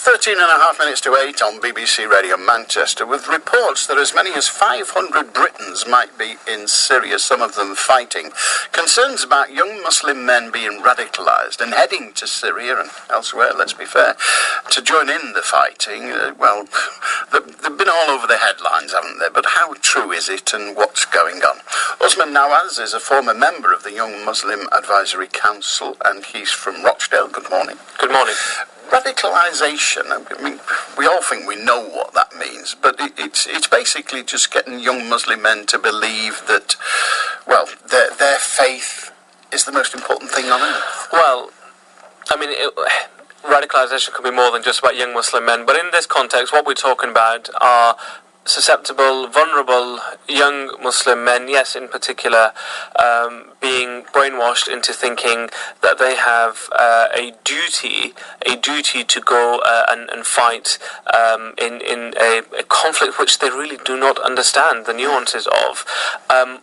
13 and a half minutes to 8 on BBC Radio Manchester, with reports that as many as 500 Britons might be in Syria, some of them fighting. Concerns about young Muslim men being radicalised and heading to Syria and elsewhere, let's be fair, to join in the fighting. They've been all over the headlines, haven't they? But how true is it and what's going on? Usman Nawaz is a former member of the Young Muslim Advisory Council, and he's from Rochdale. Good morning. Good morning. Radicalisation, I mean, we all think we know what that means, but it's basically just getting young Muslim men to believe that, well, their faith is the most important thing on earth. Well, I mean, radicalisation could be more than just about young Muslim men, but in this context, what we're talking about are susceptible, vulnerable young Muslim men, yes, in particular, being brainwashed into thinking that they have a duty to go and fight in a conflict which they really do not understand the nuances of,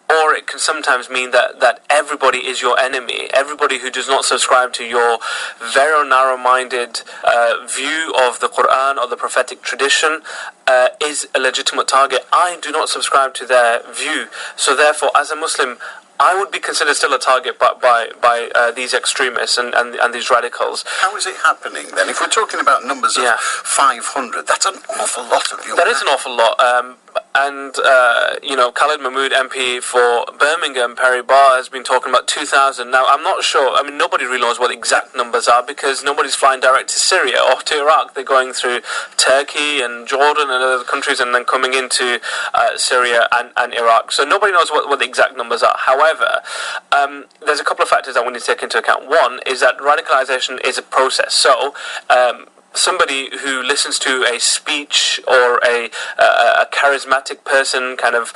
or it can sometimes mean that everybody is your enemy. Everybody who does not subscribe to your very narrow-minded view of the Quran or the prophetic tradition is a legitimate target. I do not subscribe to their view, so therefore, as a Muslim, I would be considered still a target by these extremists and these radicals. How is it happening then? If we're talking about numbers of 500, that's an awful lot of young men. That is an awful lot. And Khalid Mahmood, MP for Birmingham, Perry Barr, has been talking about 2,000. Now, I'm not sure. I mean, nobody really knows what the exact numbers are because nobody's flying direct to Syria or to Iraq. They're going through Turkey and Jordan and other countries and then coming into Syria and Iraq. So nobody knows what the exact numbers are. However, there's a couple of factors that we need to take into account. One is that radicalization is a process. So, somebody who listens to a speech or a charismatic person kind of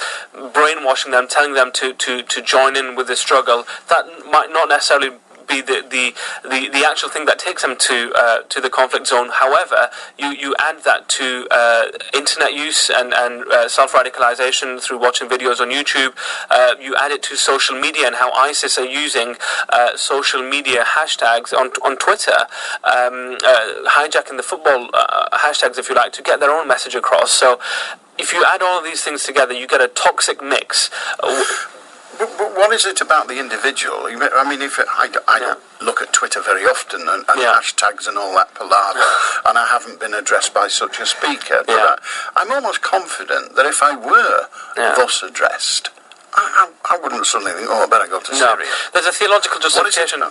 brainwashing them, telling them to join in with the struggle, that might not necessarily be the actual thing that takes them to the conflict zone. However, you add that to internet use and self-radicalization through watching videos on YouTube. You add it to social media and how ISIS are using social media hashtags on Twitter, hijacking the football hashtags, if you like, to get their own message across. So if you add all of these things together, you get a toxic mix. But what is it about the individual? I mean, I don't look at Twitter very often and hashtags and all that palaver, and I haven't been addressed by such a speaker. But I'm almost confident that if I were thus addressed, I wouldn't suddenly think, I better go to Syria. There's a theological justification.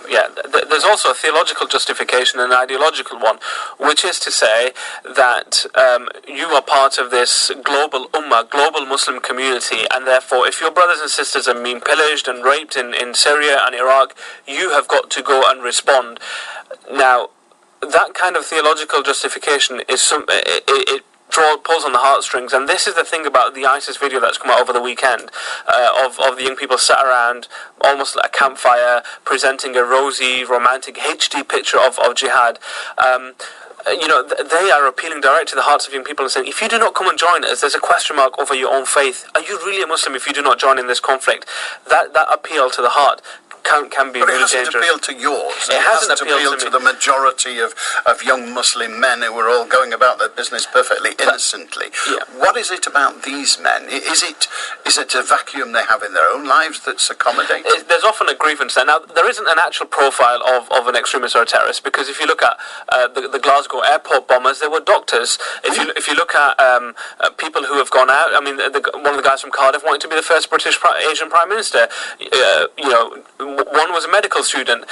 There's also a theological justification and an ideological one, which is to say that you are part of this global ummah, global Muslim community, and therefore if your brothers and sisters are being pillaged and raped in Syria and Iraq, you have got to go and respond. Now, that kind of theological justification is it pulls on the heartstrings, and this is the thing about the ISIS video that's come out over the weekend of the young people sat around almost like a campfire presenting a rosy, romantic HD picture of jihad. They are appealing direct to the hearts of young people and saying, if you do not come and join us, there's a question mark over your own faith. Are you really a Muslim if you do not join in this conflict? That appeal to the heart can be really dangerous. But it hasn't appealed to yours. It hasn't appealed to the majority of young Muslim men who are all going about their business perfectly innocently. What is it about these men? Is it a vacuum they have in their own lives that's accommodated? There's often a grievance there. Now, there isn't an actual profile of an extremist or a terrorist, because if you look at the Glasgow airport bombers, they were doctors. If you look at people who have gone out, I mean, one of the guys from Cardiff wanted to be the first British Asian Prime Minister. One was a medical student.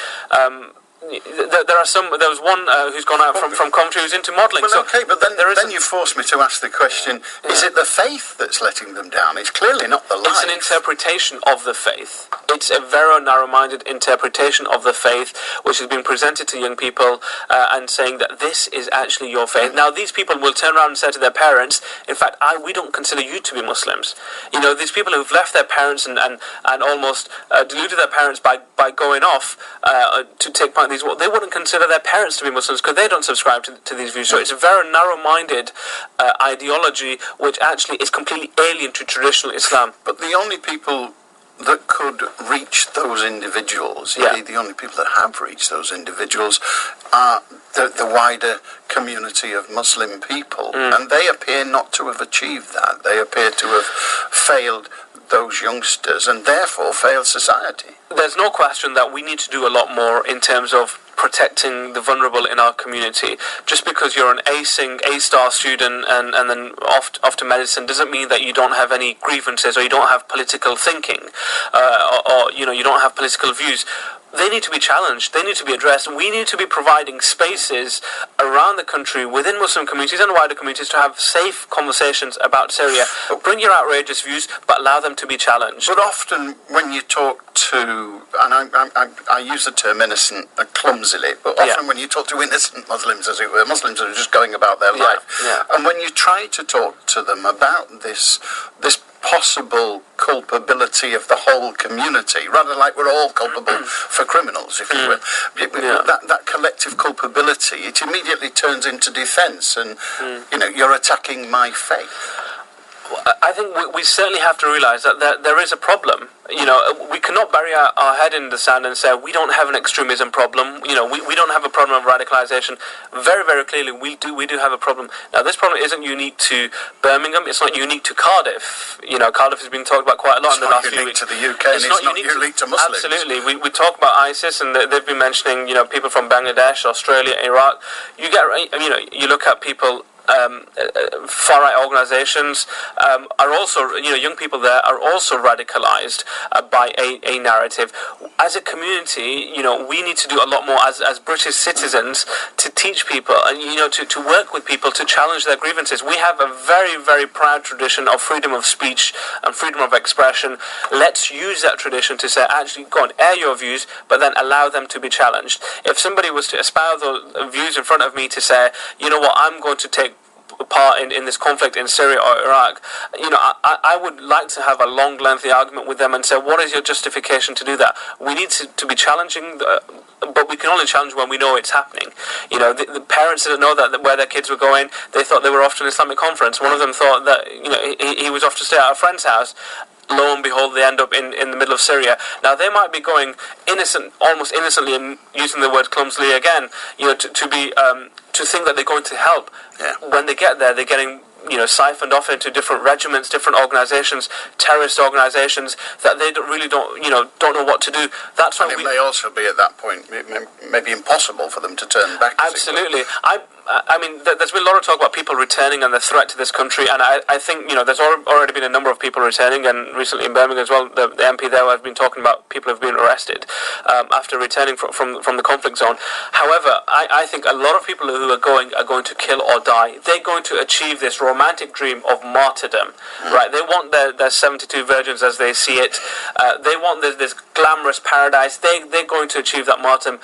There are some. There was one who's gone out from Coventry who's into modelling. Well, okay, but then you force me to ask the question: is it the faith that's letting them down? It's clearly not the life. It's an interpretation of the faith. It's a very narrow-minded interpretation of the faith, which has been presented to young people and saying that this is actually your faith. Now, these people will turn around and say to their parents, "In fact, we don't consider you to be Muslims." You know, these people who've left their parents and almost deluded their parents by going off to take part in these, they wouldn't consider their parents to be Muslims because they don't subscribe to these views. So it's a very narrow-minded ideology which actually is completely alien to traditional Islam. But the only people that could reach those individuals, indeed the only people that have reached those individuals, are the wider community of Muslim people. And they appear not to have achieved that. They appear to have failed those youngsters and therefore failed society. There's no question that we need to do a lot more in terms of protecting the vulnerable in our community. Just because you're an A-star student and then off to medicine doesn't mean that you don't have any grievances or you don't have political thinking or you don't have political views. They need to be challenged. They need to be addressed. We need to be providing spaces around the country, within Muslim communities and wider communities, to have safe conversations about Syria. Bring your outrageous views, but allow them to be challenged. But often when you talk to, and I use the term innocent clumsily, but often when you talk to innocent Muslims, as it were, Muslims are just going about their life, and when you try to talk to them about this possible culpability of the whole community, rather like we're all culpable for criminals, if you will. That collective culpability, it immediately turns into defence, and you're attacking my faith. I think we certainly have to realise that there is a problem. We cannot bury our head in the sand and say we don't have an extremism problem. We don't have a problem of radicalisation. Very, very clearly, we do have a problem. Now, this problem isn't unique to Birmingham. It's not unique to Cardiff. Cardiff has been talked about quite a lot in the last few weeks. It's not unique to the UK, and it's not unique to Muslims. Absolutely, we talk about ISIS, and they've been mentioning people from Bangladesh, Australia, Iraq. You look at people. Far-right organisations are also, young people there are also radicalised by a narrative. As a community, we need to do a lot more as British citizens to teach people and, to work with people to challenge their grievances. We have a very, very proud tradition of freedom of speech and freedom of expression. Let's use that tradition to say, actually, go on, air your views, but then allow them to be challenged. If somebody was to espouse those views in front of me to say, I'm going to take part in this conflict in Syria or Iraq, I would like to have a long, lengthy argument with them and say, what is your justification to do that? We need to be challenging, but we can only challenge when we know it's happening. The parents didn't know that where their kids were going. They thought they were off to an Islamic conference. One of them thought that he was off to stay at a friend's house. Lo and behold, they end up in the middle of Syria. Now, they might be going almost innocently, and using the word clumsily again, to think that they're going to help. When they get there, they're getting siphoned off into different regiments, different organisations, terrorist organisations that they don't know what to do. That's why it may also be at that point, it may be impossible for them to turn back. Absolutely. I mean, there's been a lot of talk about people returning and the threat to this country, and I think, there's already been a number of people returning, and recently in Birmingham as well, the MP there has been talking about people who have been arrested after returning from the conflict zone. However, I think a lot of people who are going to kill or die. They're going to achieve this romantic dream of martyrdom, right? They want their 72 virgins as they see it. They want this glamorous paradise. They're going to achieve that martyrdom.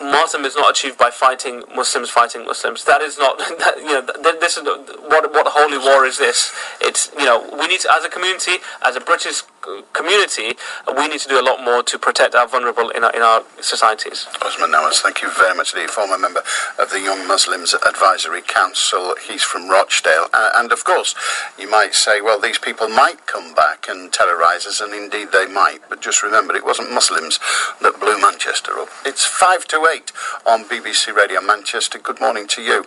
Martyrdom is not achieved by fighting Muslims. That is not. This is what holy war is. This. It's we need to, as a community, as a British community, we need to do a lot more to protect our vulnerable in our societies. Usman Nawaz, thank you very much indeed. Former member of the Young Muslims Advisory Council. He's from Rochdale, and of course, you might say, well, these people might come back and terrorise us, and indeed they might. But just remember, it wasn't Muslims that blew Manchester up. It's 7:55 on BBC Radio Manchester. Good morning to you.